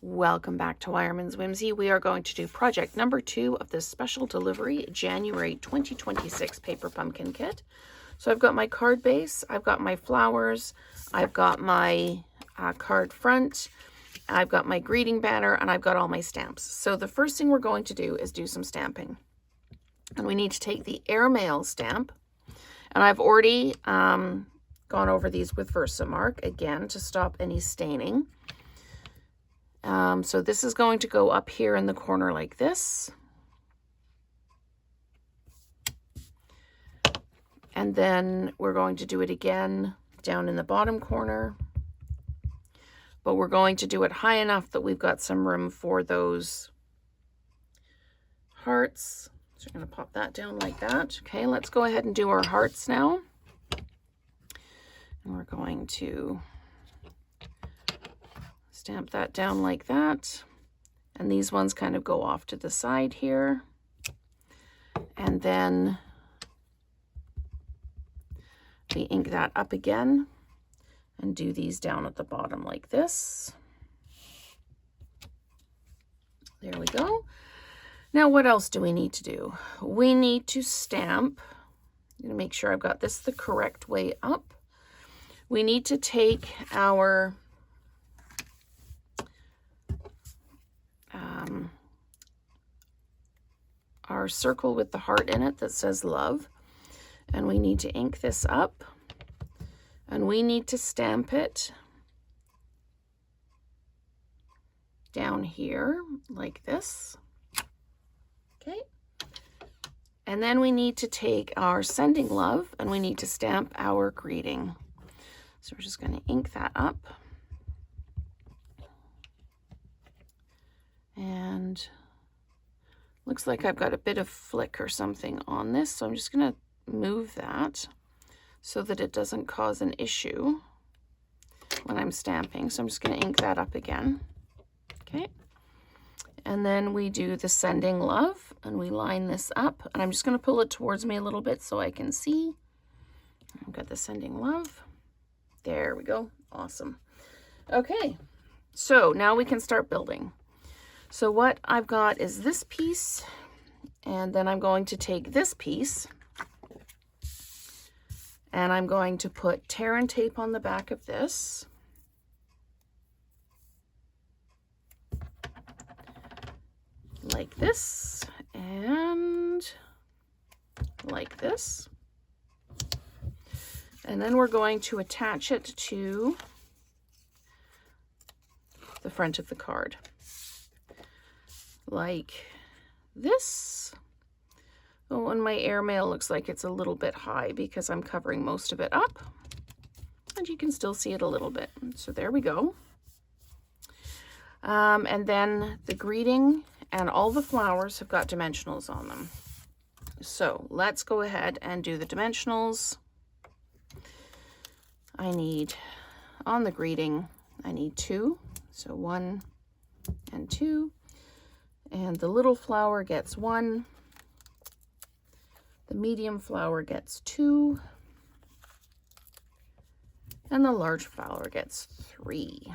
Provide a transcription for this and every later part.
Welcome back to Wireman's Whimsy. We are going to do project number 2 of this special delivery January 2026 paper pumpkin kit. So I've got my card base, I've got my flowers, I've got my card front, I've got my greeting banner, and I've got all my stamps. So the first thing we're going to do is do some stamping. And we need to take the airmail stamp, and I've already gone over these with Versamark again to stop any staining. So this is going to go up here in the corner like this. And then we're going to do it again down in the bottom corner. But we're going to do it high enough that we've got some room for those hearts. So I'm going to pop that down like that. Okay, let's go ahead and do our hearts now. And we're going to stamp that down like that. And these ones kind of go off to the side here. And then we ink that up again and do these down at the bottom like this. There we go. Now what else do we need to do? We need to stamp. I'm going to make sure I've got this the correct way up. We need to take our circle with the heart in it that says love, and we need to ink this up, and we need to stamp it down here like this. Okay, and then we need to take our sending love and we need to stamp our greeting. So we're just going to ink that up, and looks like I've got a bit of flick or something on this, so I'm just going to move that so that it doesn't cause an issue when I'm stamping. So I'm just going to ink that up again. Okay. And then we do the sending love, and we line this up, and I'm just going to pull it towards me a little bit so I can see. I've got the sending love. There we go. Awesome. Okay. So now we can start building. So what I've got is this piece, and then I'm going to take this piece, and I'm going to put tear and tape on the back of this. Like this, and like this. And then we're going to attach it to the front of the card. Like this. Oh, and my airmail looks like it's a little bit high because I'm covering most of it up. And you can still see it a little bit. So there we go. And then the greeting and all the flowers have got dimensionals on them. So let's go ahead and do the dimensionals. I need, on the greeting, I need 2. So 1 and 2. And the little flower gets 1. The medium flower gets 2. And the large flower gets 3.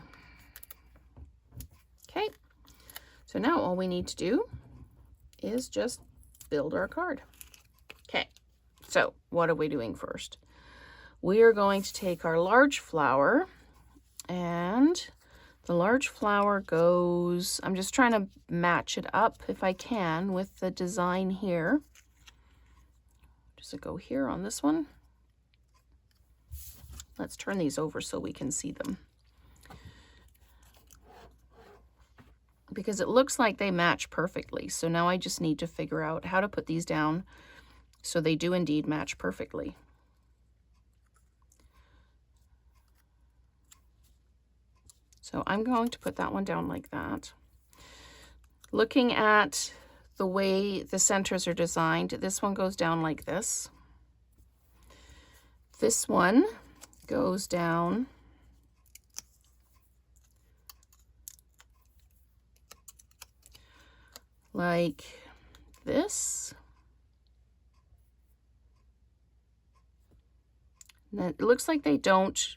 Okay. So now all we need to do is just build our card. Okay. So what are we doing first? We are going to take our large flower, and the large flower goes, I'm just trying to match it up if I can with the design here. Does it go here on this one? Let's turn these over so we can see them, because it looks like they match perfectly. So now I just need to figure out how to put these down so they do indeed match perfectly. So I'm going to put that one down like that. Looking at the way the centers are designed, this one goes down like this. This one goes down like this. And it looks like they don't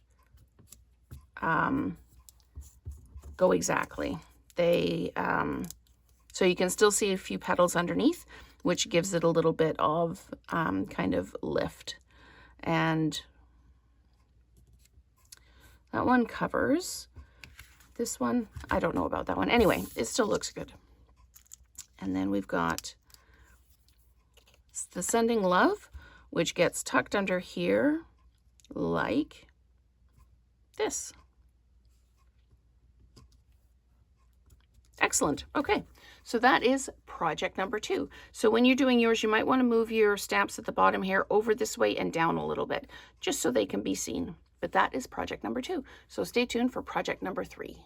go exactly. they, so you can still see a few petals underneath, which gives it a little bit of kind of lift. And that one covers. This one, I don't know about that one. Anyway, it still looks good. And then we've got the Sending Love, which gets tucked under here like this. Excellent. Okay, so that is project number 2. So when you're doing yours, you might want to move your stamps at the bottom here over this way and down a little bit, just so they can be seen. But that is project number 2. So stay tuned for project number 3.